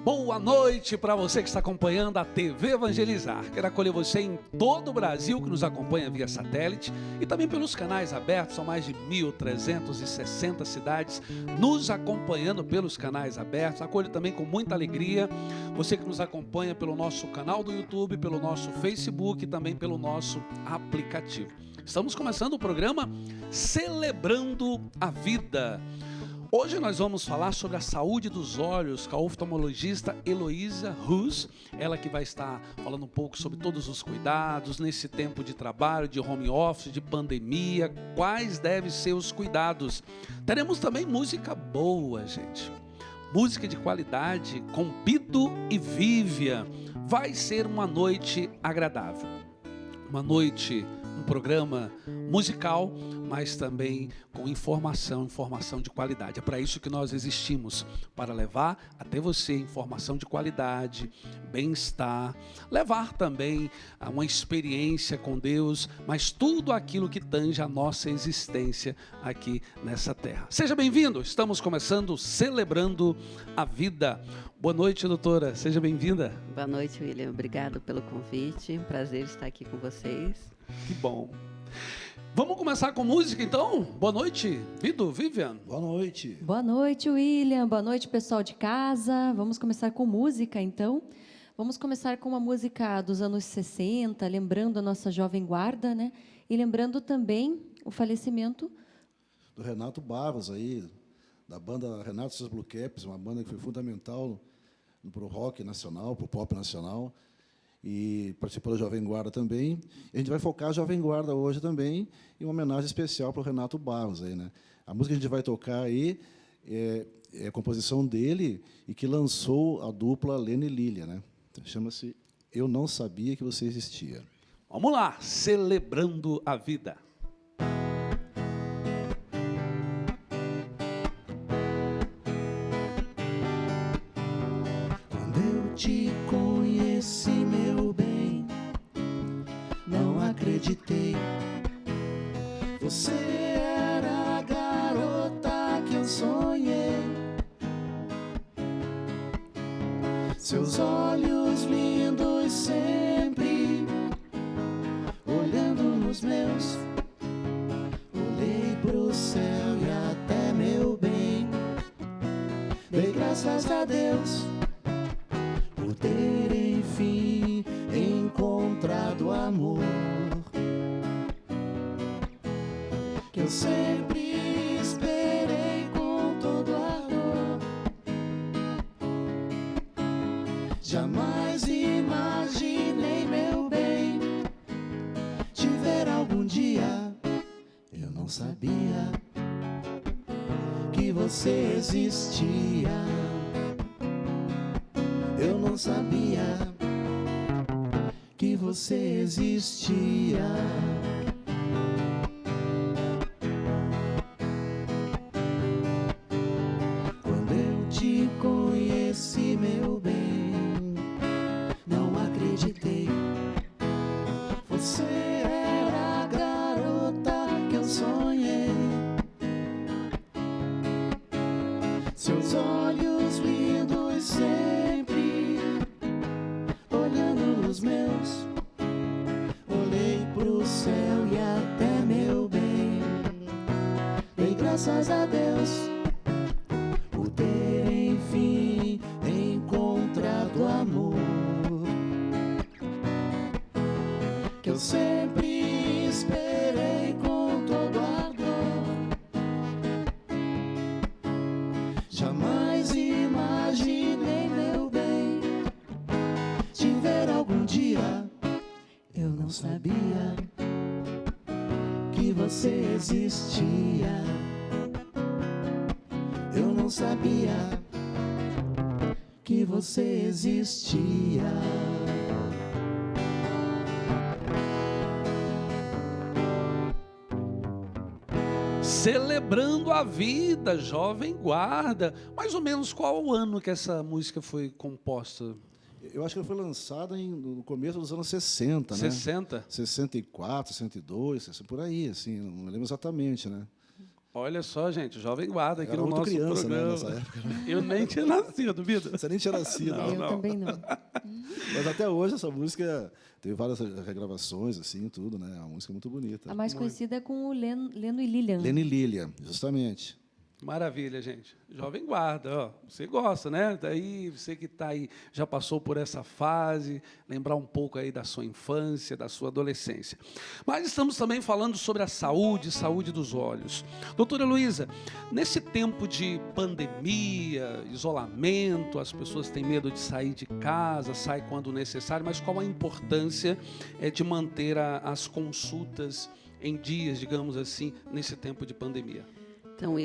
Boa noite para você que está acompanhando a TV Evangelizar. Quero acolher você em todo o Brasil que nos acompanha via satélite e também pelos canais abertos. São mais de 1.360 cidades nos acompanhando pelos canais abertos. Acolho também com muita alegria você que nos acompanha pelo nosso canal do YouTube, pelo nosso Facebook e também pelo nosso aplicativo. Estamos começando o programa Celebrando a Vida. Hoje nós vamos falar sobre a saúde dos olhos com a oftalmologista Heloísa Rus, ela que vai estar falando um pouco sobre todos os cuidados nesse tempo de trabalho, de home office, de pandemia, quais devem ser os cuidados. Teremos também música boa, gente, música de qualidade com Bido e Vivian. Vai ser uma noite agradável, uma noite, um programa musical, mas também com informação de qualidade. É para isso que nós existimos, para levar até você informação de qualidade, bem-estar, levar também uma experiência com Deus, mas tudo aquilo que tange a nossa existência aqui nessa terra. Seja bem-vindo, estamos começando Celebrando a Vida. Boa noite, doutora, seja bem-vinda. Boa noite, William, obrigado pelo convite, prazer estar aqui com vocês. Que bom. Vamos começar com música, então? Boa noite, Bido, Vivian. Boa noite. Boa noite, William. Boa noite, pessoal de casa. Vamos começar com música, então. Vamos começar com uma música dos anos 60, lembrando a nossa jovem guarda, né? E lembrando também o falecimento do Renato Barros, aí, da banda Renato e seus Blue Caps, uma banda que foi fundamental para o rock nacional, para o pop nacional. E participou da Jovem Guarda também. E a gente vai focar a Jovem Guarda hoje também, em uma homenagem especial para o Renato Barros. Aí, né? A música que a gente vai tocar aí é a composição dele e que lançou a dupla Lene e Lilia, né? Chama-se Eu Não Sabia Que Você Existia. Vamos lá, Celebrando a Vida. Quando eu te conheci, meu bem, não acreditei. Você era a garota que eu sonhei. Seus olhos lindos sempre olhando nos meus. Olhei pro céu e até, meu bem, dei graças a Deus por ter, enfim, encontrado amor que eu sempre esperei com todo ardor. Jamais imaginei, meu bem, te ver algum dia. Eu não sabia que você existia. Eu não sabia que você existia. Quando eu te conheci, meu bem, não acreditei. Você era a garota que eu sonhei. Seus olhos lindos sempre olhando nos meus. Olhei pro céu e até, meu bem, dei graças a Deus por ter, enfim, encontrado amor que eu sempre esperei com todo ardor. Jamais imaginei, meu bem, te ver algum dia. Eu não sabia que você existia. Eu não sabia que você existia. Celebrando a Vida, Jovem Guarda. Mais ou menos qual o ano que essa música foi composta? Eu acho que ela foi lançada no começo dos anos 60, né? 60? 64, 62, por aí, assim, não lembro exatamente, né? Olha só, gente, Jovem Guarda aqui Era no muito nosso criança, né, programa. nessa época. Né? Eu nem tinha nascido, Vida. Você nem tinha nascido. Não, né? Eu também não. Mas até hoje essa música teve várias regravações, assim, tudo, né? A música é muito bonita. A mais conhecida é com o Leno e Lilian. Lene e Lilia, justamente. Maravilha, gente. Jovem Guarda, ó, você gosta, né? Daí você que está aí, já passou por essa fase, lembrar um pouco aí da sua infância, da sua adolescência. Mas estamos também falando sobre a saúde dos olhos. Doutora Heloísa, nesse tempo de pandemia, isolamento, as pessoas têm medo de sair de casa, sai quando necessário, mas qual a importância de manter as consultas em dias, digamos assim, nesse tempo de pandemia? Então,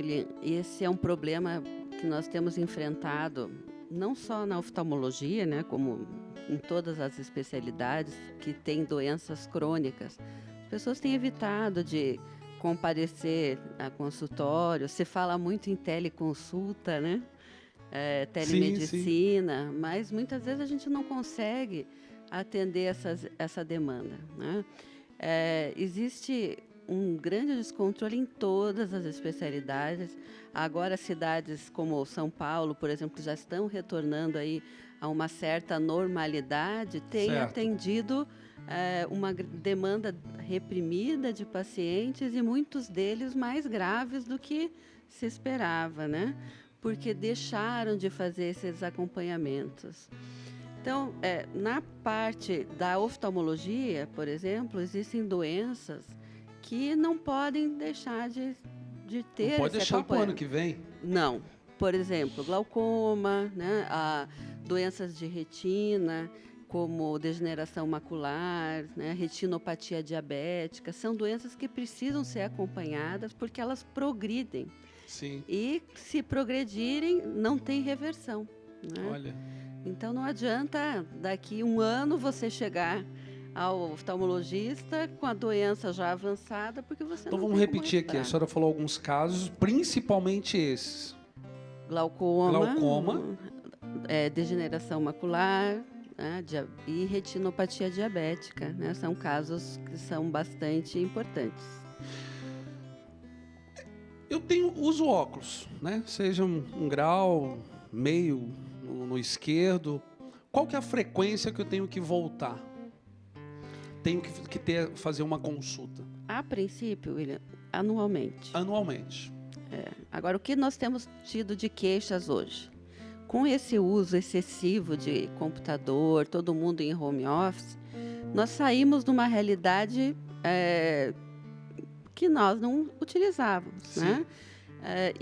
esse é um problema que nós temos enfrentado, não só na oftalmologia, né, como em todas as especialidades que têm doenças crônicas. As pessoas têm evitado de comparecer a consultório, se fala muito em teleconsulta, né, telemedicina, mas muitas vezes a gente não consegue atender essa demanda, né? Existe um grande descontrole em todas as especialidades. Agora, cidades como São Paulo, por exemplo, que já estão retornando aí a uma certa normalidade, têm atendido uma demanda reprimida de pacientes e muitos deles mais graves do que se esperava, né? Porque deixaram de fazer esses acompanhamentos. Então, na parte da oftalmologia, por exemplo, existem doenças que não podem deixar de ter. Não pode deixar para o ano que vem? Não. Por exemplo, glaucoma, né, doenças de retina, como degeneração macular, né, retinopatia diabética, são doenças que precisam ser acompanhadas porque elas progridem. Sim. E, se progredirem, não tem reversão, né? Olha. Então, não adianta daqui um ano você chegar ao oftalmologista com a doença já avançada, porque você Então não vamos tem como repetir aqui. A evitar. senhora falou alguns casos, principalmente esses. Glaucoma, degeneração macular, né, e retinopatia diabética, né, são casos que são bastante importantes. Eu uso óculos, né? Seja um grau, meio no esquerdo. Qual que é a frequência que eu tenho que voltar? Tenho que fazer uma consulta? A princípio, William, anualmente. Anualmente. Agora, o que nós temos tido de queixas hoje? Com esse uso excessivo de computador, todo mundo em home office, nós saímos de uma realidade que nós não utilizávamos, Sim. né?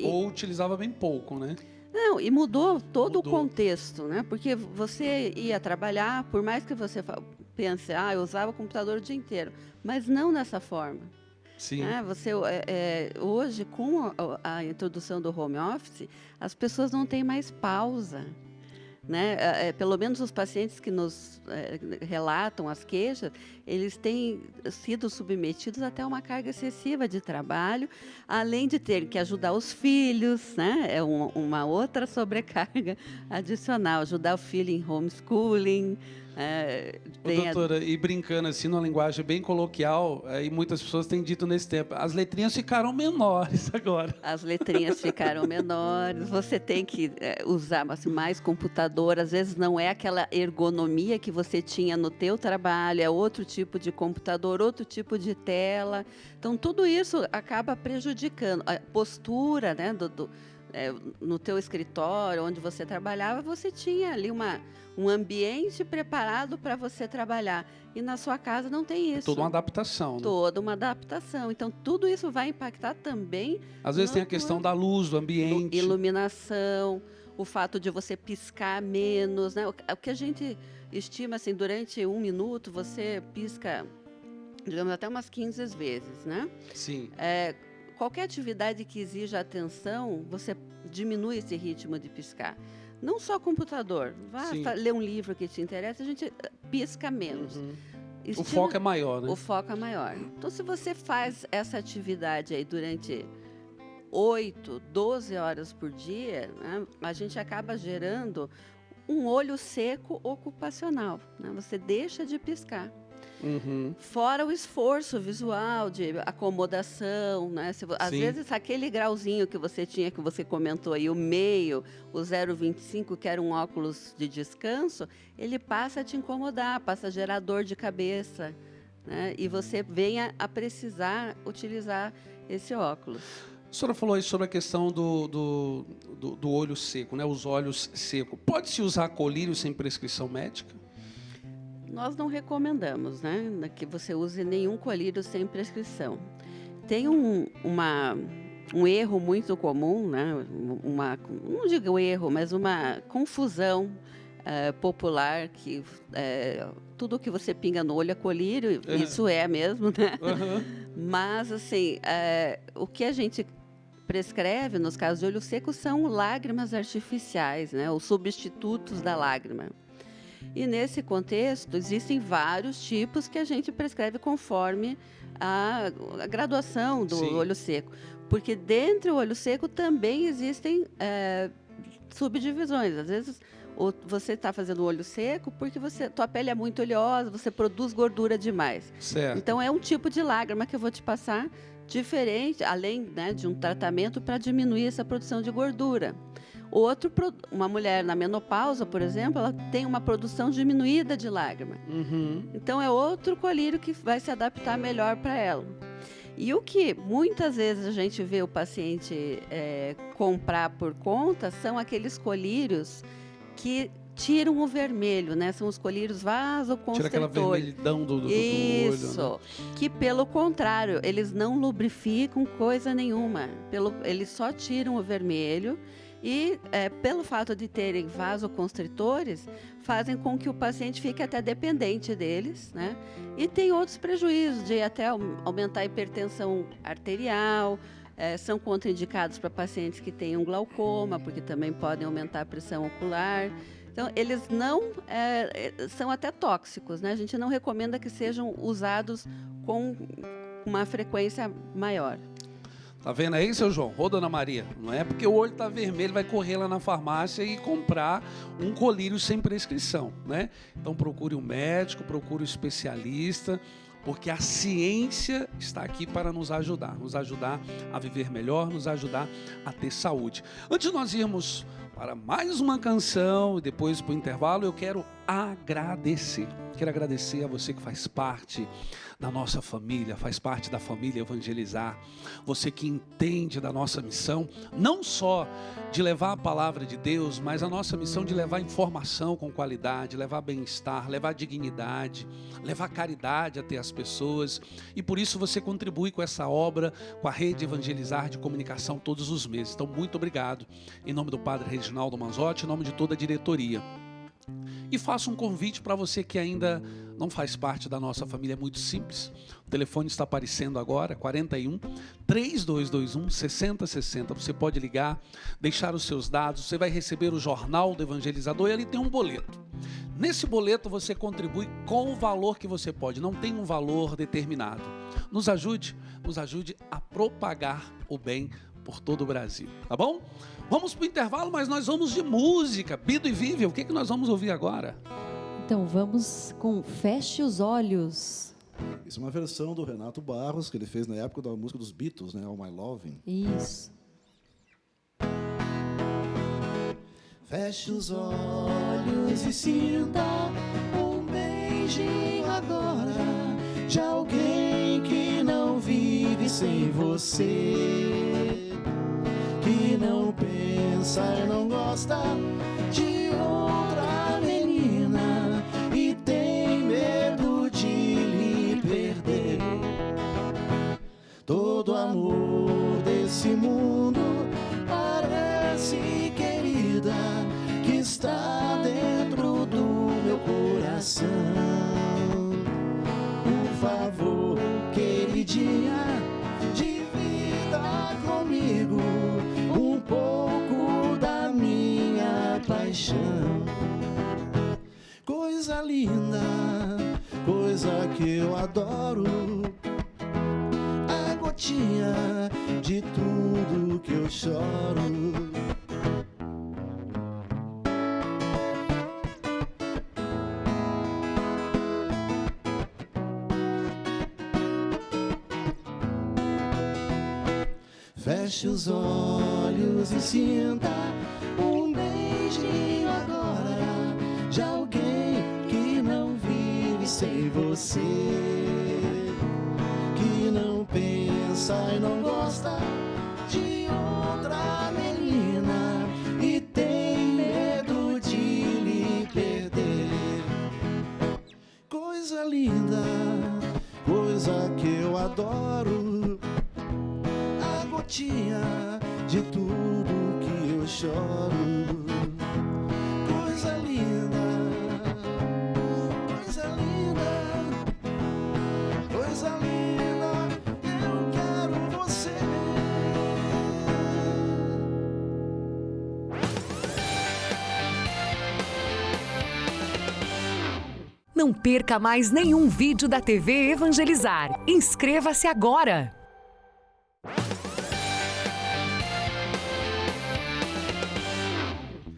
Ou utilizava bem pouco, né? Não, e mudou todo o contexto, né? Porque você ia trabalhar, por mais que você pense, eu usava o computador o dia inteiro, mas não dessa forma. Sim. Você, hoje, com a introdução do home office, as pessoas não têm mais pausa, né? Pelo menos os pacientes que nos relatam as queixas, eles têm sido submetidos até a uma carga excessiva de trabalho, além de ter que ajudar os filhos, né? É uma outra sobrecarga adicional, ajudar o filho em homeschooling. Doutora, e brincando assim, numa linguagem bem coloquial, e muitas pessoas têm dito nesse tempo, as letrinhas ficaram menores agora. As letrinhas ficaram menores, você tem que usar mais computador, às vezes não é aquela ergonomia que você tinha no teu trabalho, é outro tipo de computador, outro tipo de tela. Então, tudo isso acaba prejudicando a postura, né, no teu escritório, onde você trabalhava, você tinha ali um ambiente preparado para você trabalhar. E na sua casa não tem isso. Toda uma adaptação, né? Toda uma adaptação. Então, tudo isso vai impactar também. Às vezes tem a questão da luz, do ambiente. Iluminação, o fato de você piscar menos, né? O que a gente estima, assim, durante 1 minuto, você pisca, digamos, até umas 15 vezes, né? Sim. Qualquer atividade que exija atenção, você diminui esse ritmo de piscar. Não só computador. Vá ler um livro que te interessa, a gente pisca menos. Uhum. O foco é maior, né? O foco é maior. Então, se você faz essa atividade aí durante 8, 12 horas por dia, né, a gente acaba gerando um olho seco ocupacional, né? Você deixa de piscar. Fora o esforço visual de acomodação, né? Às Sim. vezes aquele grauzinho que você tinha, que você comentou aí, o meio, o 0,25, que era um óculos de descanso, ele passa a te incomodar, passa a gerar dor de cabeça, né? E você venha a precisar utilizar esse óculos. A senhora falou aí sobre a questão do olho seco, né? Os olhos secos. Pode-se usar colírio sem prescrição médica? Nós não recomendamos, né, que você use nenhum colírio sem prescrição. Tem um erro muito comum, né, não digo erro, mas uma confusão popular, que tudo que você pinga no olho é colírio, isso é mesmo, né? Mas, assim, o que a gente prescreve, nos casos de olho seco, são lágrimas artificiais, né, os substitutos da lágrima. E, nesse contexto, existem vários tipos que a gente prescreve conforme a graduação do Sim. olho seco. Porque dentro do olho seco também existem subdivisões. Às vezes, você está fazendo olho seco porque tua pele é muito oleosa, você produz gordura demais. Certo. Então, é um tipo de lágrima que eu vou te passar diferente, além, né, de um tratamento para diminuir essa produção de gordura. Uma mulher na menopausa, por exemplo, ela tem uma produção diminuída de lágrima. Então, é outro colírio que vai se adaptar melhor para ela. E o que muitas vezes a gente vê o paciente comprar por conta são aqueles colírios que tiram o vermelho, né? São os colírios vasoconstritores. Tira aquela vermelhidão do olho. Isso, Né? que pelo contrário, eles não lubrificam coisa nenhuma. Eles só tiram o vermelho e, pelo fato de terem vasoconstritores, fazem com que o paciente fique até dependente deles, né? E tem outros prejuízos, de até aumentar a hipertensão arterial, são contraindicados para pacientes que tenham glaucoma, porque também podem aumentar a pressão ocular. Então, eles não são até tóxicos, né? A gente não recomenda que sejam usados com uma frequência maior. Tá vendo aí, seu João? Ô, dona Maria, não é porque o olho tá vermelho, vai correr lá na farmácia e comprar um colírio sem prescrição, né? Então, procure um médico, procure um especialista, porque a ciência está aqui para nos ajudar a viver melhor, nos ajudar a ter saúde. Antes de nós irmos para mais uma canção e depois para o intervalo, eu quero agradecer. Quero agradecer a você que faz parte da nossa família, faz parte da família Evangelizar. Você que entende da nossa missão, não só de levar a palavra de Deus, mas a nossa missão de levar informação com qualidade, levar bem-estar, levar dignidade, levar caridade até as pessoas. E por isso você contribui com essa obra, com a Rede Evangelizar de Comunicação todos os meses. Então, muito obrigado. Em nome do Padre Reginaldo Manzotti, em nome de toda a diretoria. E faço um convite para você que ainda não faz parte da nossa família, é muito simples. O telefone está aparecendo agora, 41 3221 6060. Você pode ligar, deixar os seus dados, você vai receber o Jornal do Evangelizador e ali tem um boleto. Nesse boleto você contribui com o valor que você pode, não tem um valor determinado. Nos ajude a propagar o bem por todo o Brasil, tá bom? Vamos para o intervalo, mas nós vamos de música. Bido e Vive, o que nós vamos ouvir agora? Então vamos com Feche os Olhos. Isso é uma versão do Renato Barros, que ele fez na época da música dos Beatles, né? All My Lovin'. Isso. Feche os olhos e sinta um beijinho agora de alguém que não vive sem você, que não pensa e não gosta de outra menina e tem medo de lhe perder. Todo amor desse mundo parece, querida, que está dentro do meu coração. Por favor, queridinha, divida comigo um pouco da minha paixão. Coisa linda, coisa que eu adoro, a gotinha de tudo que eu choro. Feche os olhos e sinta um beijinho agora de alguém que não vive sem você, que não pensa e não gosta de outra menina e tem medo de lhe perder. Coisa linda, coisa que eu adoro, a gotinha de tudo que eu choro. Coisa linda, coisa linda, coisa linda, eu quero você. Não perca mais nenhum vídeo da TV Evangelizar. Inscreva-se agora!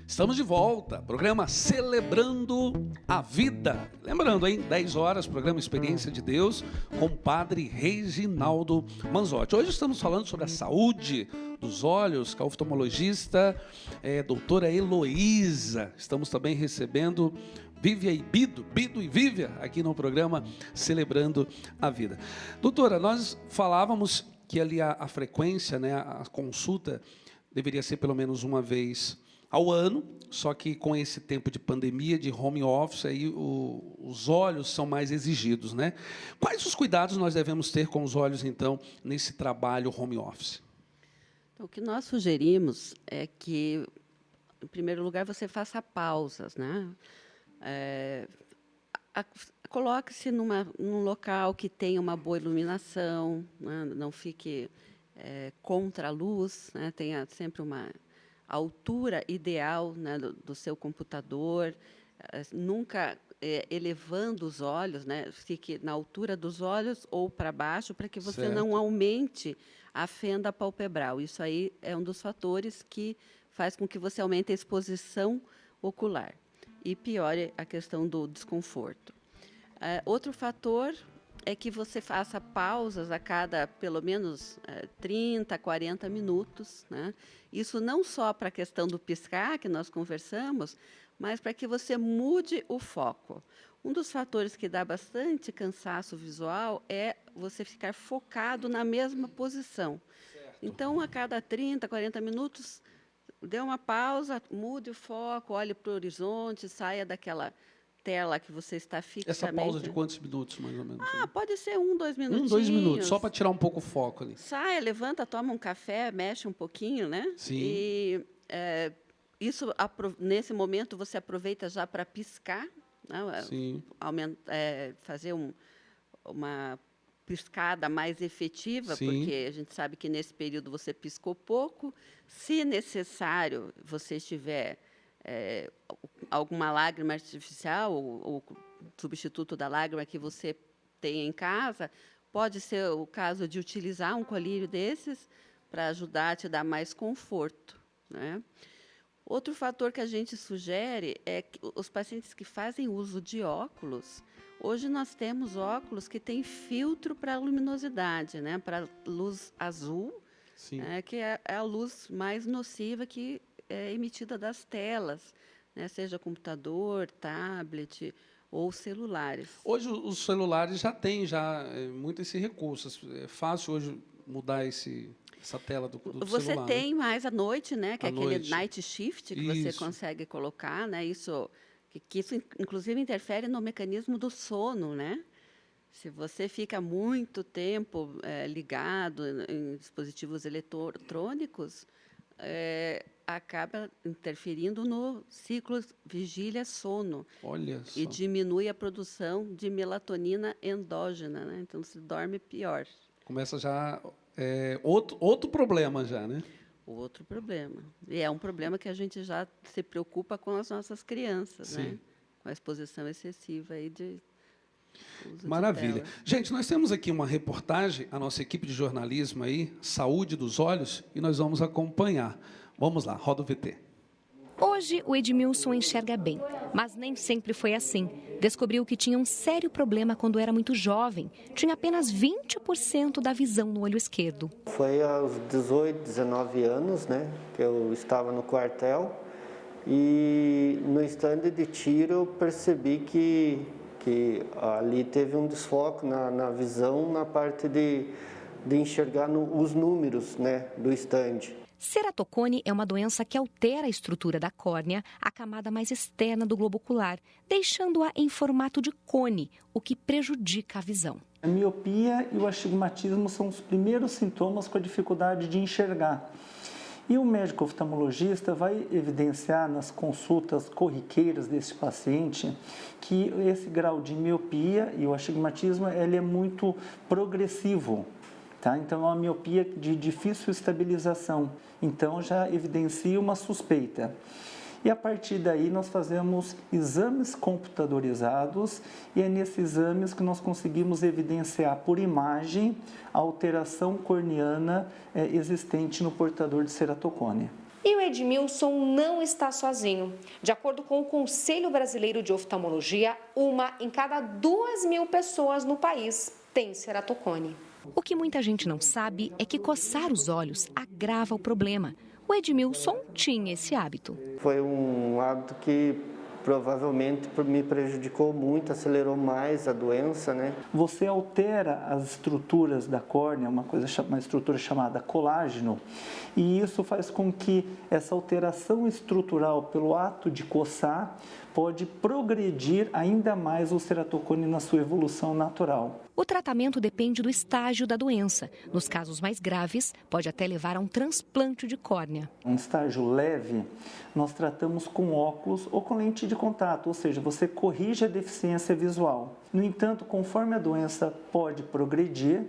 Estamos de volta, programa Celebrando a Vida. Lembrando, hein, 10 horas, programa Experiência de Deus, com o padre Reginaldo Manzotti. Hoje estamos falando sobre a saúde dos olhos, com a oftalmologista, doutora Heloísa. Estamos também recebendo Vívia e Bido e Vívia, aqui no programa Celebrando a Vida. Doutora, nós falávamos que ali a frequência, né, a consulta deveria ser pelo menos uma vez ao ano, só que com esse tempo de pandemia, de home office, aí os olhos são mais exigidos, né? Quais os cuidados nós devemos ter com os olhos, então, nesse trabalho home office? Então, o que nós sugerimos é que, em primeiro lugar, você faça pausas, né? Coloque-se num local que tenha uma boa iluminação, né? Não fique contra a luz, né? Tenha sempre uma altura ideal, né, do seu computador, nunca elevando os olhos, né? Fique na altura dos olhos ou para baixo, para que você não aumente a fenda palpebral. Isso aí é um dos fatores que faz com que você aumente a exposição ocular e piore a questão do desconforto. Outro fator é que você faça pausas a cada, pelo menos, 30, 40 minutos, né? Isso não só para a questão do piscar, que nós conversamos, mas para que você mude o foco. Um dos fatores que dá bastante cansaço visual é você ficar focado na mesma posição. Certo. Então, a cada 30, 40 minutos, dê uma pausa, mude o foco, olhe para o horizonte, saia daquela tela que você está fixamente... Essa pausa de quantos minutos, mais ou menos? Pode ser 1, 2 minutinhos. 2 minutos, só para tirar um pouco o foco ali. Saia, levanta, toma um café, mexe um pouquinho, né? Sim. E nesse momento você aproveita já para piscar, né? Sim. Fazer uma piscada mais efetiva, Sim. porque a gente sabe que nesse período você piscou pouco. Se necessário, você estiver alguma lágrima artificial ou substituto da lágrima que você tem em casa, pode ser o caso de utilizar um colírio desses para ajudar a te dar mais conforto, né? Outro fator que a gente sugere é que os pacientes que fazem uso de óculos, hoje nós temos óculos que têm filtro para luminosidade, né? Para luz azul, que é a luz mais nociva que é emitida das telas, né? Seja computador, tablet ou celulares. Hoje os celulares já têm muito esse recurso. É fácil hoje mudar essa tela do você celular. Você tem mais à noite, né? Que é aquele noite. night shift que você consegue colocar, né? Isso inclusive interfere no mecanismo do sono, né? Se você fica muito tempo ligado em dispositivos eletrônicos, acaba interferindo no ciclo vigília-sono. Olha só. E diminui a produção de melatonina endógena, né? Então, se dorme pior. Começa já outro problema já, né? Outro problema. E é um problema que a gente já se preocupa com as nossas crianças, né? Com a exposição excessiva aí de uso. Maravilha. De tela. Gente, nós temos aqui uma reportagem, a nossa equipe de jornalismo aí, Saúde dos Olhos, e nós vamos acompanhar. Vamos lá, roda o VT. Hoje, o Edmilson enxerga bem, mas nem sempre foi assim. Descobriu que tinha um sério problema quando era muito jovem. Tinha apenas 20% da visão no olho esquerdo. Foi aos 18, 19 anos, né, que eu estava no quartel e no estande de tiro eu percebi que ali teve um desfoque na visão, na parte de enxergar os números, né, do estande. Ceratocone é uma doença que altera a estrutura da córnea, a camada mais externa do globo ocular, deixando-a em formato de cone, o que prejudica a visão. A miopia e o astigmatismo são os primeiros sintomas com a dificuldade de enxergar. E o médico oftalmologista vai evidenciar nas consultas corriqueiras desse paciente que esse grau de miopia e o astigmatismo ele é muito progressivo. Tá? Então, é uma miopia de difícil estabilização. Então, já evidencia uma suspeita. E a partir daí, nós fazemos exames computadorizados e é nesses exames que nós conseguimos evidenciar por imagem a alteração corneana existente no portador de ceratocone. E o Edmilson não está sozinho. De acordo com o Conselho Brasileiro de Oftalmologia, 1 em cada 2.000 pessoas no país tem ceratocone. O que muita gente não sabe é que coçar os olhos agrava o problema. O Edmilson tinha esse hábito. Foi um hábito que provavelmente me prejudicou muito, acelerou mais a doença, né? Você altera as estruturas da córnea, uma estrutura chamada colágeno, e isso faz com que essa alteração estrutural pelo ato de coçar pode progredir ainda mais o ceratocone na sua evolução natural. O tratamento depende do estágio da doença. Nos casos mais graves, pode até levar a um transplante de córnea. Um estágio leve, nós tratamos com óculos ou com lente de contato, ou seja, você corrige a deficiência visual. No entanto, conforme a doença pode progredir,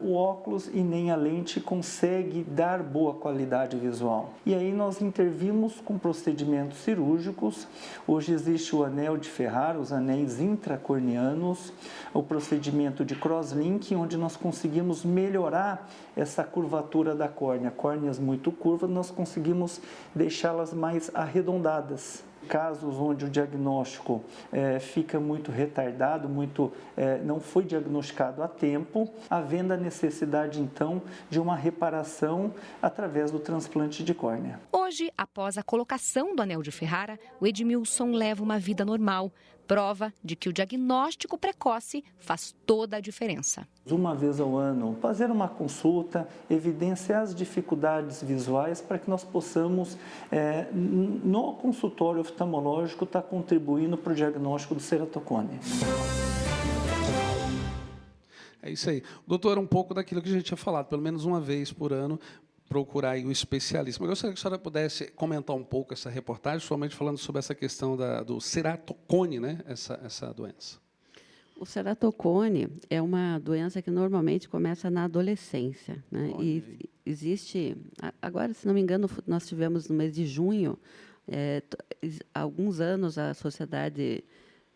o óculos e nem a lente consegue dar boa qualidade visual. E aí nós intervimos com procedimentos cirúrgicos. Hoje existe o anel de Ferrara, os anéis intracorneanos, o procedimento de crosslink, onde nós conseguimos melhorar essa curvatura da córnea. Córneas muito curvas, nós conseguimos deixá-las mais arredondadas. Casos onde o diagnóstico fica muito retardado, não foi diagnosticado a tempo, havendo a necessidade, então, de uma reparação através do transplante de córnea. Hoje, após a colocação do anel de Ferrara, o Edmilson leva uma vida normal, prova de que o diagnóstico precoce faz toda a diferença. Uma vez ao ano, fazer uma consulta, evidenciar as dificuldades visuais para que nós possamos, no consultório oftalmológico, estar contribuindo para o diagnóstico do ceratocone. É isso aí. Doutor, um pouco daquilo que a gente tinha falado, pelo menos uma vez por ano, procurar aí o especialista. Mas eu gostaria que a senhora pudesse comentar um pouco essa reportagem, somente falando sobre essa questão do ceratocone, né? Essa doença. O ceratocone é uma doença que normalmente começa na adolescência, né? E existe, agora, se não me engano, nós tivemos no mês de junho, há alguns anos a Sociedade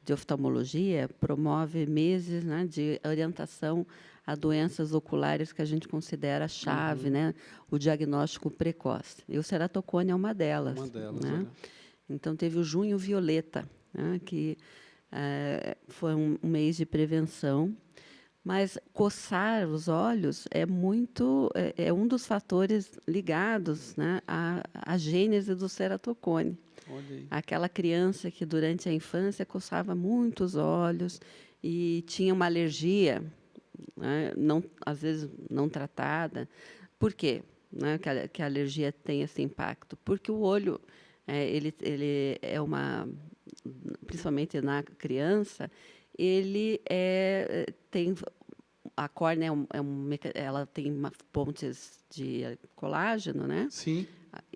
de Oftalmologia promove meses, né, de orientação a doenças oculares que a gente considera chave, né, o diagnóstico precoce. E o ceratocone é uma delas. Uma delas, né? Então, teve o Junho Violeta, né, que foi um mês de prevenção, mas coçar os olhos é um dos fatores ligados, né, à gênese do ceratocone. Aquela criança que durante a infância coçava muito os olhos e tinha uma alergia, né, às vezes não tratada. Por quê, né, que a alergia tem esse impacto? Porque o olho, ele é principalmente na criança, tem a córnea ela tem pontes de colágeno, né? Sim.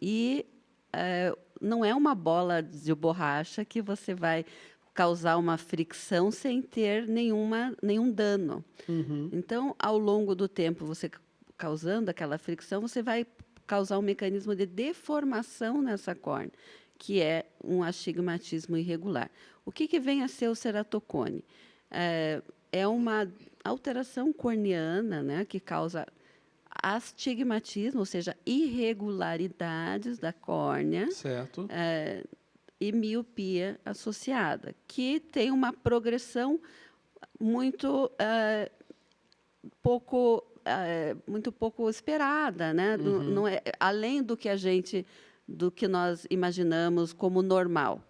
E não é uma bola de borracha que você vai causar uma fricção sem ter nenhum dano. Então, ao longo do tempo, você causando aquela fricção, você vai causar um mecanismo de deformação nessa córnea, que é um astigmatismo irregular. O que vem a ser o ceratocone? É uma alteração corneana, né, que causa astigmatismo, ou seja, irregularidades da córnea, Certo. E miopia associada, que tem uma progressão muito pouco esperada, né? Não é, além do que nós imaginamos como normal.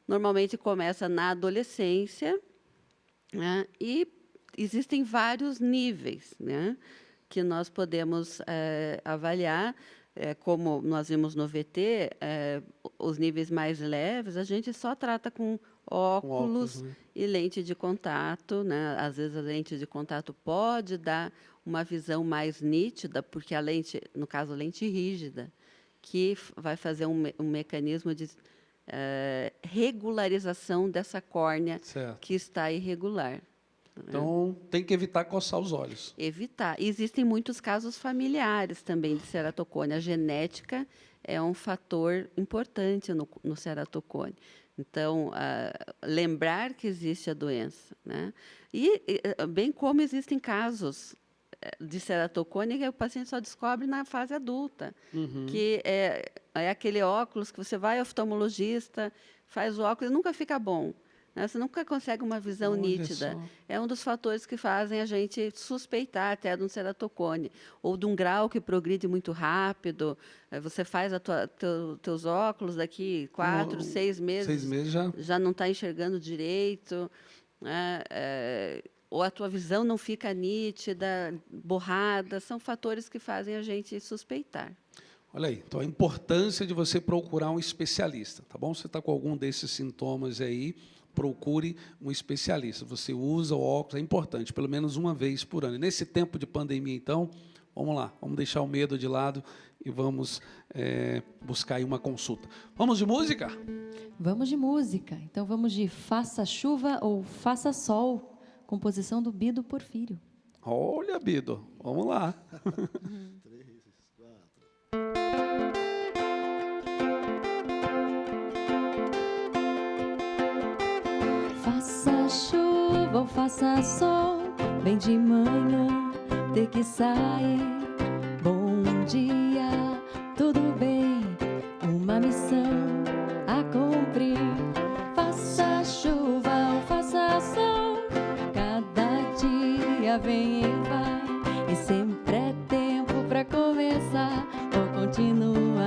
Normalmente começa na adolescência, né? E existem vários níveis, né, que nós podemos avaliar. Como nós vimos no VT, os níveis mais leves, a gente só trata com óculos, né? E lente de contato, né? Às vezes a lente de contato pode dar uma visão mais nítida, porque a lente, no caso, a lente rígida, que vai fazer um mecanismo de regularização dessa córnea Certo. que está irregular. Então, tem que evitar coçar os olhos. Evitar. Existem muitos casos familiares também de ceratocone. A genética é um fator importante no ceratocone. Então, lembrar que existe a doença, né? E bem como existem casos de ceratocone que o paciente só descobre na fase adulta, que é aquele óculos que você vai ao oftalmologista, faz o óculos e nunca fica bom. Você nunca consegue uma visão nítida. Só. É um dos fatores que fazem a gente suspeitar até de um ceratocone. Ou de um grau que progride muito rápido. Você faz teus óculos daqui 4, 6 meses. 6 meses já não está enxergando direito. Né? Ou a tua visão não fica nítida, borrada. São fatores que fazem a gente suspeitar. Olha aí, então a importância de você procurar um especialista, tá bom? Você está com algum desses sintomas aí, procure um especialista. Você usa o óculos, é importante, pelo menos uma vez por ano. E nesse tempo de pandemia, então, vamos lá, vamos deixar o medo de lado e vamos buscar aí uma consulta. Vamos de música? Vamos de música. Então vamos de Faça Chuva ou Faça Sol, composição do Bido Porfírio. Olha, Bido, vamos lá. 3, 4. Faça chuva ou faça sol, bem de manhã ter que sair. Bom dia, tudo bem, uma missão a cumprir. Faça chuva ou faça sol, cada dia vem e vai, e sempre é tempo pra começar ou continuar.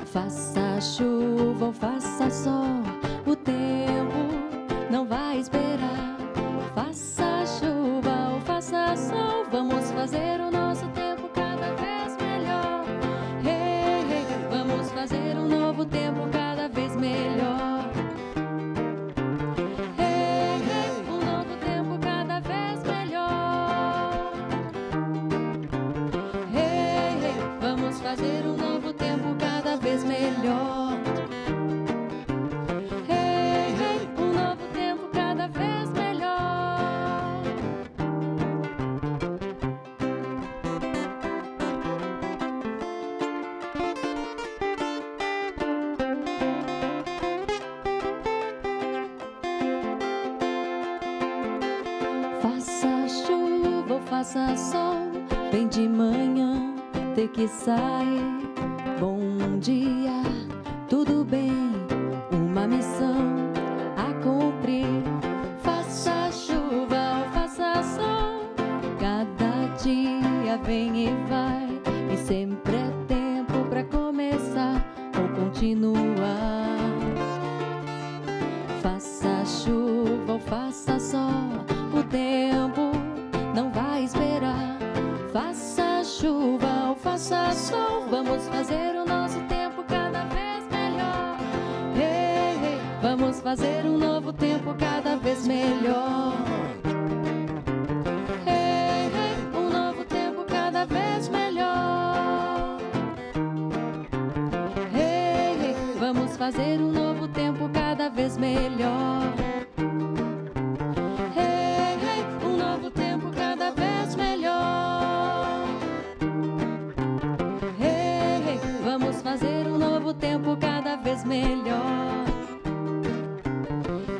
Faça chuva ou faça sol, o tempo não vai esperar. Faça chuva ou faça sol, vamos fazer o nosso tempo cada vez melhor. Hey, hey, vamos fazer um novo tempo cada vez melhor. Hey, hey, um novo tempo cada vez melhor. Hey, hey, vamos fazer um novo tempo cada vez melhor. Faça chuva ou faça sol, bem de manhã ter que sair. Bom dia, tudo bem, uma missão a cumprir. Faça chuva ou faça sol, cada dia vem e vai, e sempre é tempo pra começar ou continuar. Faça chuva ou faça sol, o tempo não vai esperar. Faça chuva ou faça sol, vamos fazer o nosso tempo cada vez melhor. Hey, hey, vamos fazer um novo tempo cada vez melhor. Hey, hey, um novo tempo cada vez melhor. Hey, hey, vamos fazer um novo tempo cada vez melhor. Tempo cada vez melhor.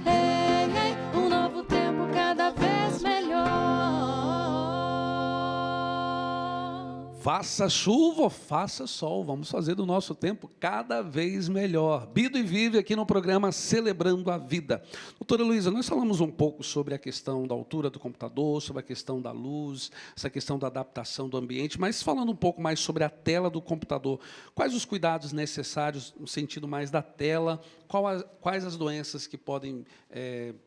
Hey, hey, um novo tempo cada vez melhor. Faça chuva ou faça sol, vamos fazer do nosso tempo cada vez melhor. Bido e Vive aqui no programa Celebrando a Vida. Doutora Luísa, nós falamos um pouco sobre a questão da altura do computador, sobre a questão da luz, essa questão da adaptação do ambiente, mas falando um pouco mais sobre a tela do computador, quais os cuidados necessários no sentido mais da tela, quais as doenças que podem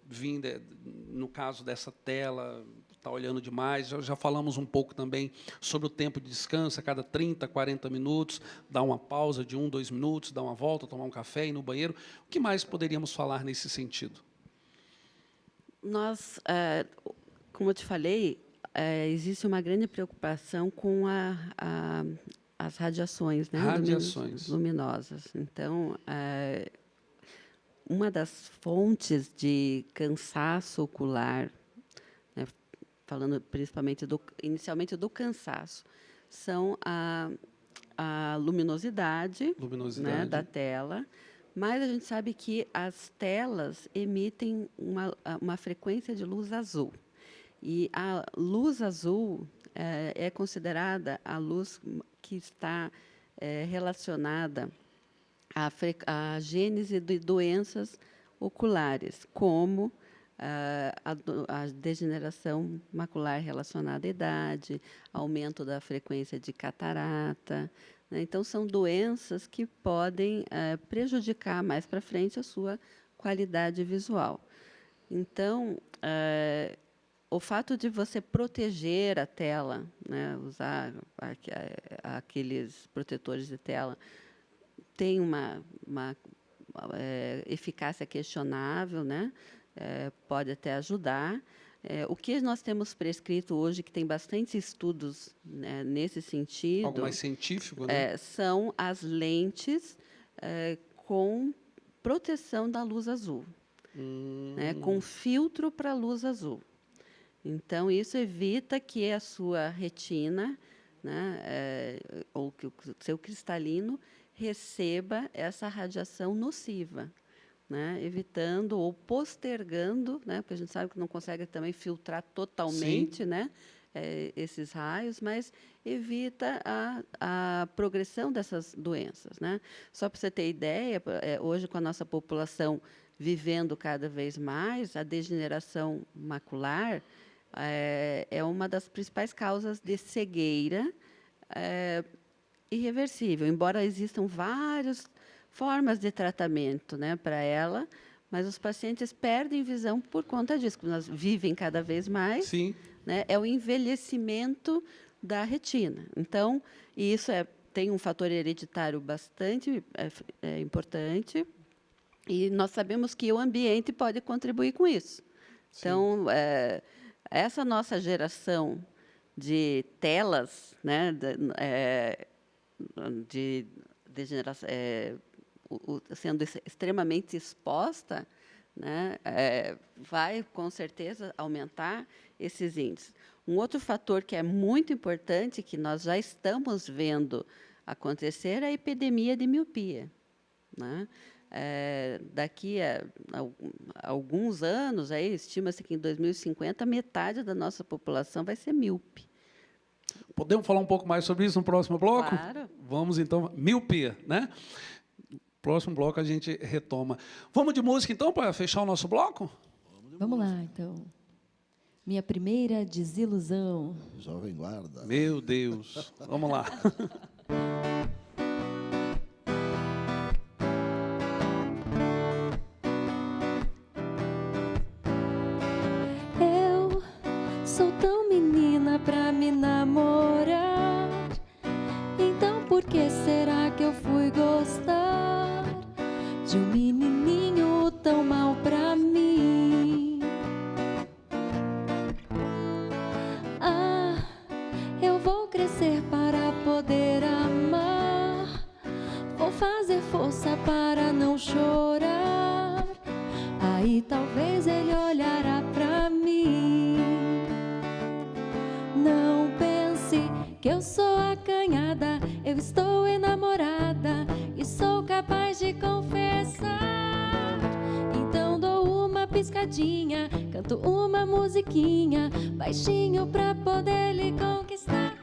vir, no caso dessa tela, está olhando demais. Já falamos um pouco também sobre o tempo de descanso, a cada 30, 40 minutos, dar uma pausa de 1, 2 minutos, dar uma volta, tomar um café, ir no banheiro. O que mais poderíamos falar nesse sentido? Nós, como eu te falei, existe uma grande preocupação com as radiações, né? Radiações Luminosas. Então, uma das fontes de cansaço ocular, né, falando principalmente inicialmente do cansaço, são a luminosidade, né, da tela, mas a gente sabe que as telas emitem uma frequência de luz azul. E a luz azul é considerada a luz que está relacionada à gênese de doenças oculares, como a degeneração macular relacionada à idade, aumento da frequência de catarata, né? Então, são doenças que podem prejudicar mais para frente a sua qualidade visual. Então, o fato de você proteger a tela, né, usar aqueles protetores de tela, tem uma eficácia questionável, né? Pode até ajudar. O que nós temos prescrito hoje, que tem bastante estudos, né, nesse sentido... Algo mais científico, né? São as lentes com proteção da luz azul, né, com filtro para a luz azul. Então, isso evita que a sua retina, né, ou que o seu cristalino receba essa radiação nociva, né, evitando ou postergando, né, porque a gente sabe que não consegue também filtrar totalmente, né, esses raios, mas evita a progressão dessas doenças, né? Só para você ter ideia, hoje com a nossa população vivendo cada vez mais, a degeneração macular é uma das principais causas de cegueira irreversível, embora existam várias formas de tratamento, né, para ela, mas os pacientes perdem visão por conta disso, porque nós vivem cada vez mais. Sim. Né, é o envelhecimento da retina. Então, isso tem um fator hereditário bastante importante, e nós sabemos que o ambiente pode contribuir com isso. Sim. Então, essa nossa geração de telas, né, de degeneração, sendo extremamente exposta, né, vai, com certeza, aumentar esses índices. Um outro fator que é muito importante, que nós já estamos vendo acontecer, é a epidemia de miopia, né? Daqui a alguns anos, estima-se que em 2050, metade da nossa população vai ser míope. Podemos falar um pouco mais sobre isso no próximo bloco? Claro. Vamos, então, miopia, né? Próximo bloco a gente retoma. Vamos de música, então, para fechar o nosso bloco? Vamos lá, então. Minha primeira desilusão. Jovem Guarda. Meu Deus. Vamos lá. Eu sou tão menina pra me namorar. Então por que será que eu fui gostar de um menininho tão mal pra mim? Eu vou crescer para poder amar, vou fazer força para não chorar, aí talvez ele olhará pra mim. Não pense que eu sou acanhada, eu estou enamorada e sou capaz de confessar. Então dou uma piscadinha, canto uma musiquinha baixinho pra poder lhe conquistar.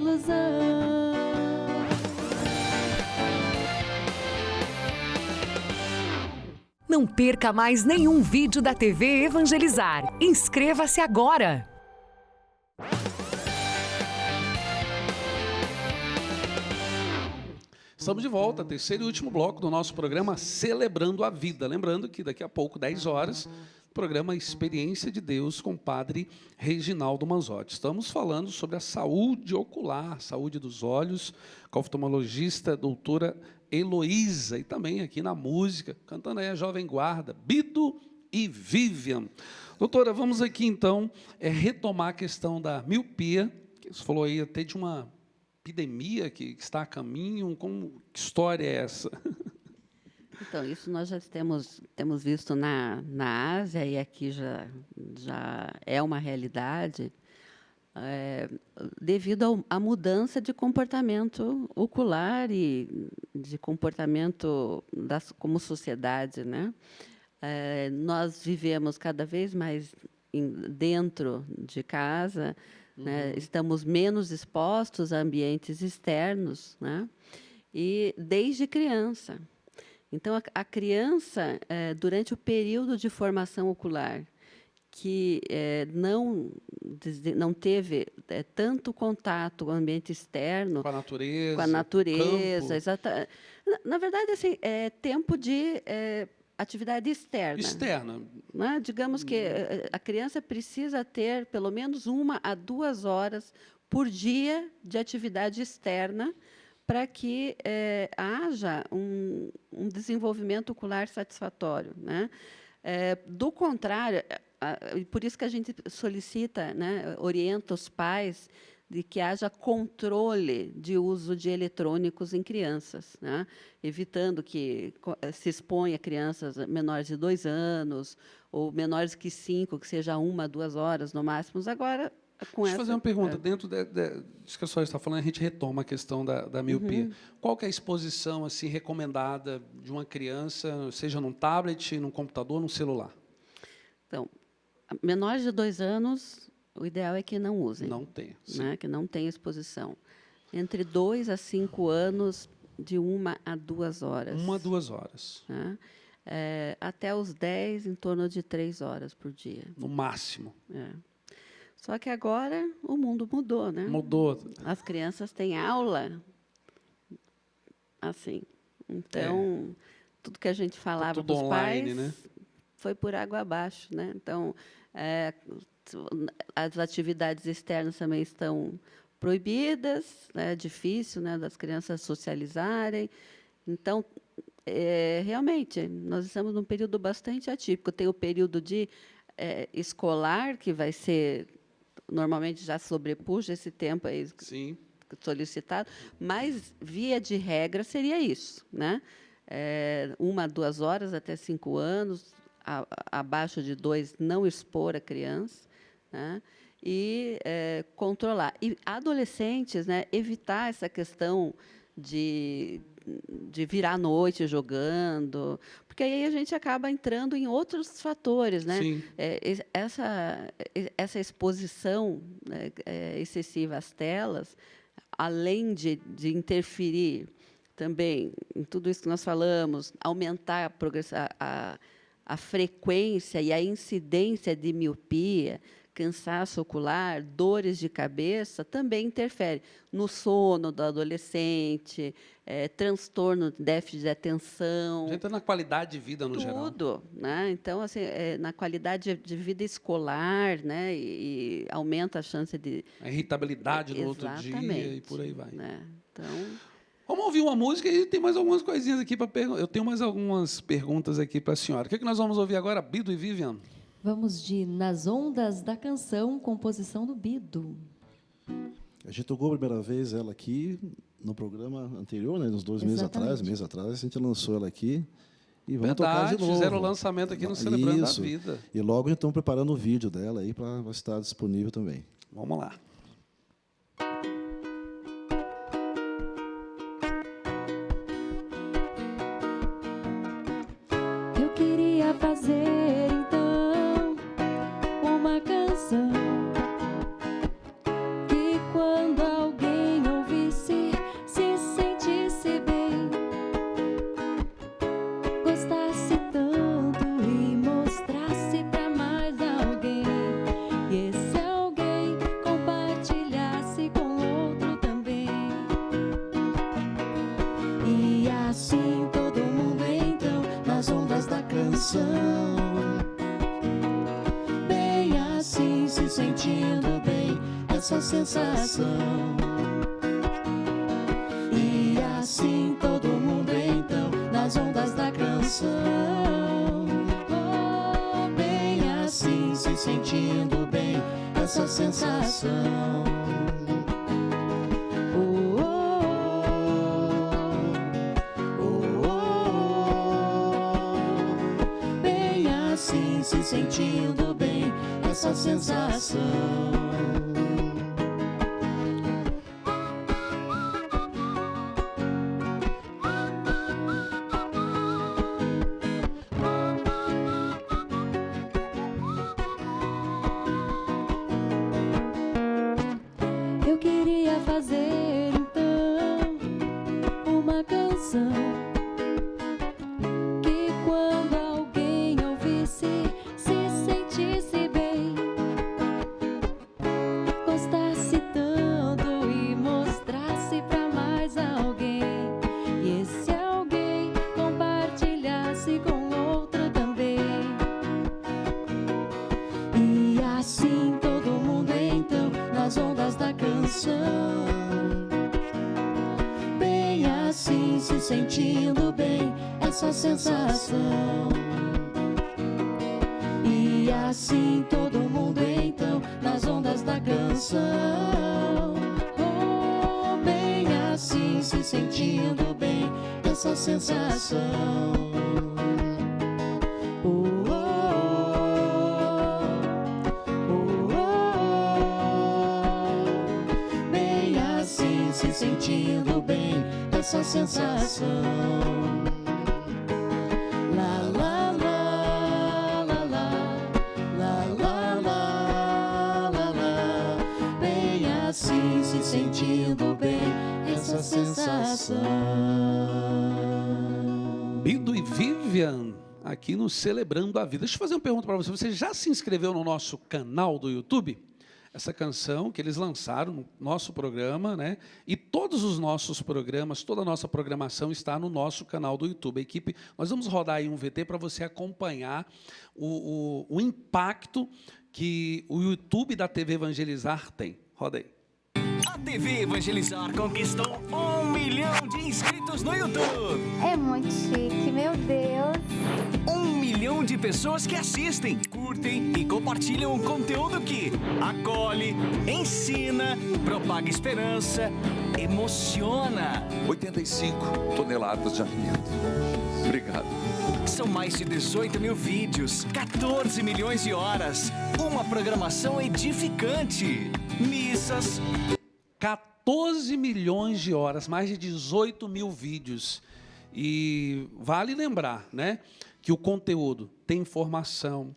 ilusão. Não perca mais nenhum vídeo da TV Evangelizar. Inscreva-se agora! Estamos de volta, terceiro e último bloco do nosso programa Celebrando a Vida. Lembrando que daqui a pouco, 10 horas, programa Experiência de Deus com o padre Reginaldo Manzotti. Estamos falando sobre a saúde ocular, saúde dos olhos, com a oftalmologista doutora Heloísa, e também aqui na música, cantando aí a Jovem Guarda, Bido e Vivian. Doutora, vamos aqui então retomar a questão da miopia, que você falou aí até de uma epidemia que está a caminho. Que história é essa? Então, isso nós já temos visto na Ásia, e aqui já é uma realidade, devido à mudança de comportamento ocular e de comportamento como sociedade, né? Nós vivemos cada vez mais dentro de casa, né? Estamos menos expostos a ambientes externos, né? E desde criança. Então, a criança, durante o período de formação ocular, que não teve tanto contato com o ambiente externo, com a natureza, exata. Na verdade, assim, é tempo de atividade externa. Né? Digamos que a criança precisa ter pelo menos 1 a 2 horas por dia de atividade externa para que haja um desenvolvimento ocular satisfatório, né? Do contrário, e por isso que a gente solicita, né, orienta os pais de que haja controle de uso de eletrônicos em crianças, né, evitando que se exponha crianças menores de 2 anos ou menores que 5, que seja 1 a 2 horas no máximo. Agora, deixa eu fazer uma pergunta. Dentro disso que a senhora está falando, a gente retoma a questão da miopia. Qual que é a exposição assim, recomendada de uma criança, seja num tablet, num computador, num celular? Então, menores de 2 anos, o ideal é que não usem. Não tenha. Né, que não tenha exposição. Entre 2 a 5 anos, de 1 a 2 horas. 1 a 2 horas. Né? Até os 10, em torno de 3 horas por dia. No máximo. Só que agora o mundo mudou, né? Mudou. As crianças têm aula assim. Então, tudo que a gente falava dos online, pais, né? Foi por água abaixo, né? Então, as atividades externas também estão proibidas, é difícil, né, das crianças socializarem. Então, realmente, nós estamos num período bastante atípico. Tem o período de escolar, que vai ser, normalmente já sobrepuja esse tempo aí solicitado, mas, via de regra, seria isso, né? 1 a 2 horas até 5 anos, abaixo de 2, não expor a criança, né? E controlar. E adolescentes, né, evitar essa questão de virar à noite jogando, porque aí a gente acaba entrando em outros fatores, né? Essa exposição, né, excessiva às telas, além de interferir também em tudo isso que nós falamos, aumentar a frequência e a incidência de miopia, cansaço ocular, dores de cabeça, também interfere no sono do adolescente, transtorno, déficit de atenção. Entra na qualidade de vida no geral. Tudo, né? Então, assim, na qualidade de vida escolar, né? E aumenta a chance de... A irritabilidade no outro dia e por aí vai. Né? Então... Vamos ouvir uma música e tem mais algumas coisinhas aqui para perguntar. Eu tenho mais algumas perguntas aqui para a senhora. O que nós vamos ouvir agora, Bido e Vivian? Vamos de Nas Ondas da Canção, composição do Bido. A gente tocou a primeira vez ela aqui no programa anterior, né, uns 2 meses atrás, a gente lançou ela aqui. E vamos tocar de novo. Fizeram o lançamento aqui no Celebrando a Vida. E logo estamos preparando o vídeo dela aí para estar disponível também. Vamos lá. Eu queria fazer então uma canção que quando alguém canção. Bem assim, se sentindo bem, essa sensação. E assim todo mundo então, nas ondas da canção. Oh, bem assim, se sentindo bem, essa sensação. Se sentindo bem, essa sensação. Eu queria fazer então uma canção que quando alguém ouvisse se sentisse bem, gostasse tanto e mostrasse pra mais alguém, e esse alguém compartilhasse com outro também. E assim todo mundo então, nas ondas da canção, bem assim, se sentindo bem, essa sensação. E assim todo mundo então, nas ondas da canção. Oh, bem assim, se sentindo bem, essa sensação. Oh, oh, oh, oh. Bem assim, se sentindo bem, essa sensação. La la la la la la la la la la. Bem assim, se sentindo bem, essa sensação. Bido e Vivian, aqui no Celebrando a Vida. Deixa eu fazer uma pergunta para você. Você já se inscreveu no nosso canal do YouTube? Essa canção que eles lançaram no nosso programa, né? E todos os nossos programas, toda a nossa programação está no nosso canal do YouTube. A equipe, nós vamos rodar aí um VT para você acompanhar o impacto que o YouTube da TV Evangelizar tem. Roda aí. A TV Evangelizar conquistou 1 milhão de inscritos no YouTube. É muito chique, meu Deus. 1 milhão de pessoas que assistem, curtem e compartilham o conteúdo que acolhe, ensina, propaga esperança, emociona. 85 toneladas de alimento. Obrigado. São mais de 18 mil vídeos, 14 milhões de horas, uma programação edificante, missas... 14 milhões de horas, mais de 18 mil vídeos. E vale lembrar, né, que o conteúdo tem informação,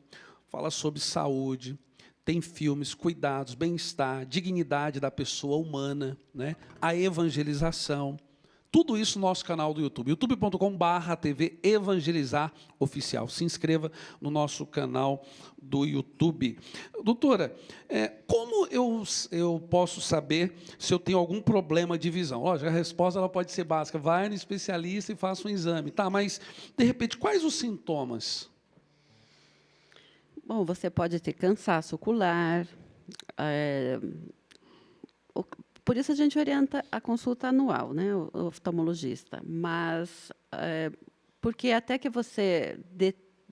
fala sobre saúde, tem filmes, cuidados, bem-estar, dignidade da pessoa humana, né, a evangelização. Tudo isso no nosso canal do YouTube, youtube.com/TV Evangelizar Oficial. Se inscreva no nosso canal do YouTube. Doutora, como eu posso saber se eu tenho algum problema de visão? Lógico, a resposta ela pode ser básica. Vai no especialista e faça um exame. Tá, mas, de repente, quais os sintomas? Bom, você pode ter cansaço ocular. Por isso a gente orienta a consulta anual, né, o oftalmologista. Mas, porque até que você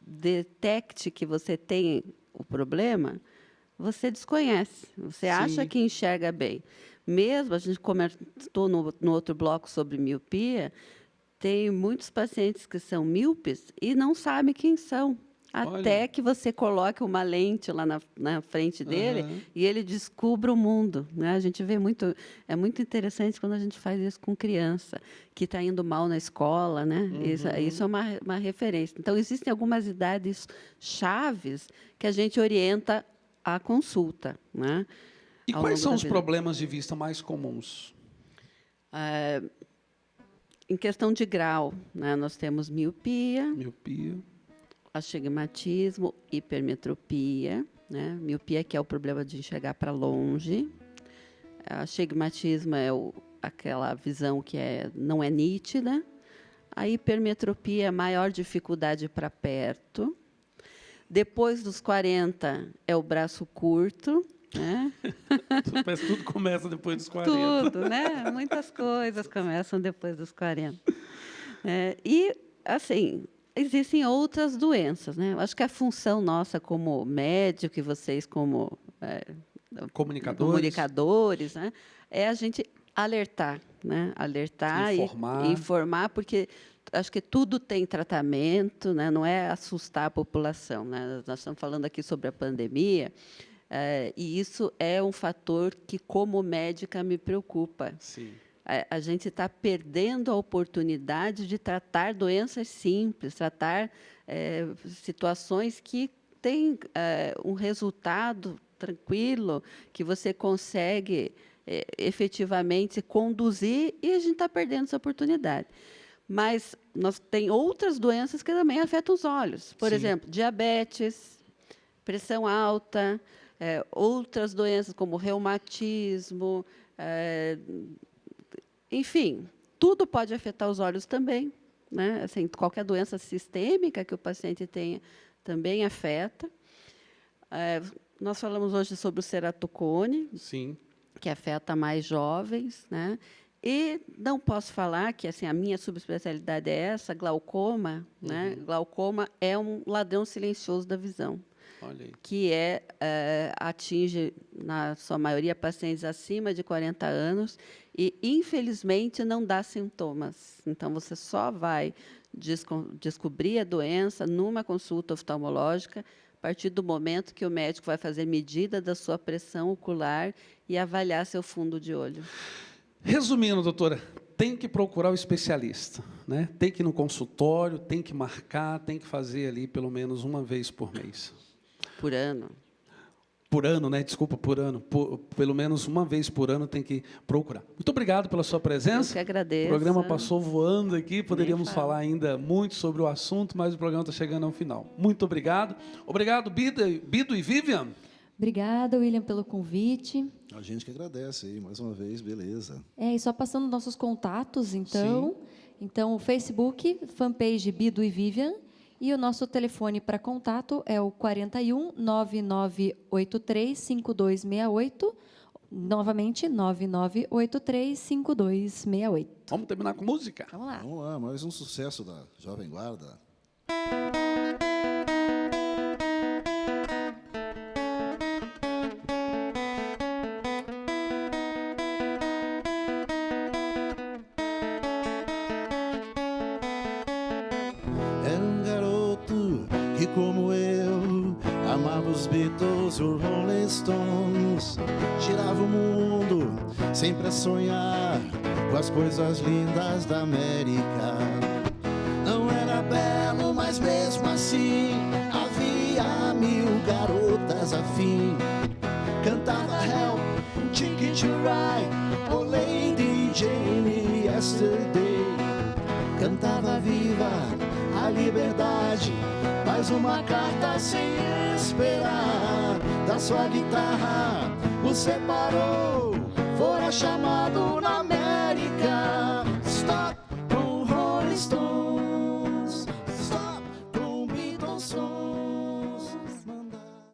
detecte que você tem o problema, você desconhece, você acha que enxerga bem. Mesmo, a gente comentou no outro bloco sobre miopia, tem muitos pacientes que são míopes e não sabem quem são. Até que você coloque uma lente lá na frente dele e ele descubra o mundo, né? A gente vê muito, é muito interessante quando a gente faz isso com criança que está indo mal na escola, né? Isso é uma referência. Então, existem algumas idades chaves que a gente orienta a consulta, né? E quais são os problemas de vista mais comuns? Em questão de grau, né? Nós temos miopia, astigmatismo, hipermetropia, né? Miopia, que é o problema de enxergar para longe. Astigmatismo é aquela visão que não é nítida. a hipermetropia, maior dificuldade para perto. Depois dos 40, é o braço curto, né? Mas tudo começa depois dos 40. Tudo, né? Muitas coisas começam depois dos 40. E, assim, existem outras doenças, né? Eu acho que a função nossa como médico e vocês como comunicadores, né? É a gente alertar, né? Alertar e informar, porque acho que tudo tem tratamento, né? Não é assustar a população, né? Nós estamos falando aqui sobre a pandemia, e isso é um fator que, como médica, me preocupa. Sim. A gente está perdendo a oportunidade de tratar doenças simples, tratar situações que têm um resultado tranquilo, que você consegue efetivamente conduzir, e a gente está perdendo essa oportunidade. Mas nós tem outras doenças que também afetam os olhos. Por exemplo, diabetes, pressão alta, outras doenças como reumatismo, enfim, tudo pode afetar os olhos também, né? Assim, qualquer doença sistêmica que o paciente tenha também afeta. Nós falamos hoje sobre o ceratocone, sim, que afeta mais jovens, né? E não posso falar que assim a minha subespecialidade é essa, glaucoma, né? Glaucoma é um ladrão silencioso da visão. Olha aí. Que atinge, na sua maioria, pacientes acima de 40 anos e, infelizmente, não dá sintomas. Então, você só vai descobrir a doença numa consulta oftalmológica a partir do momento que o médico vai fazer medida da sua pressão ocular e avaliar seu fundo de olho. Resumindo, doutora, tem que procurar o especialista, né? Tem que ir no consultório, tem que marcar, tem que fazer ali pelo menos uma vez por mês. Por ano. Por ano, né? Desculpa, por ano. Pelo menos uma vez por ano tem que procurar. Muito obrigado pela sua presença. Eu que agradeço. O programa passou voando aqui, poderíamos falar ainda muito sobre o assunto, mas o programa está chegando ao final. Muito obrigado. Obrigado, Bido e Vivian. Obrigada, William, pelo convite. A gente que agradece aí, mais uma vez, beleza. E só passando nossos contatos, então. Sim. Então, o Facebook, fanpage Bido e Vivian, e o nosso telefone para contato é o 41 9983 5268, novamente 9983 5268. Vamos terminar com música? Vamos lá. Vamos lá, mais um sucesso da Jovem Guarda. Como eu, amava os Beatles e os Rolling Stones. Girava o mundo sempre a sonhar com as coisas lindas da América. Não era belo, mas mesmo assim havia 1000 garotas afim. Cantava Help, Ticket to Ride, Oh Lady Jane Yesterday. Cantava Viva a liberdade, mais uma carta sem esperar. Da sua guitarra você parou, fora chamado na América. Stop com Rolling Stone.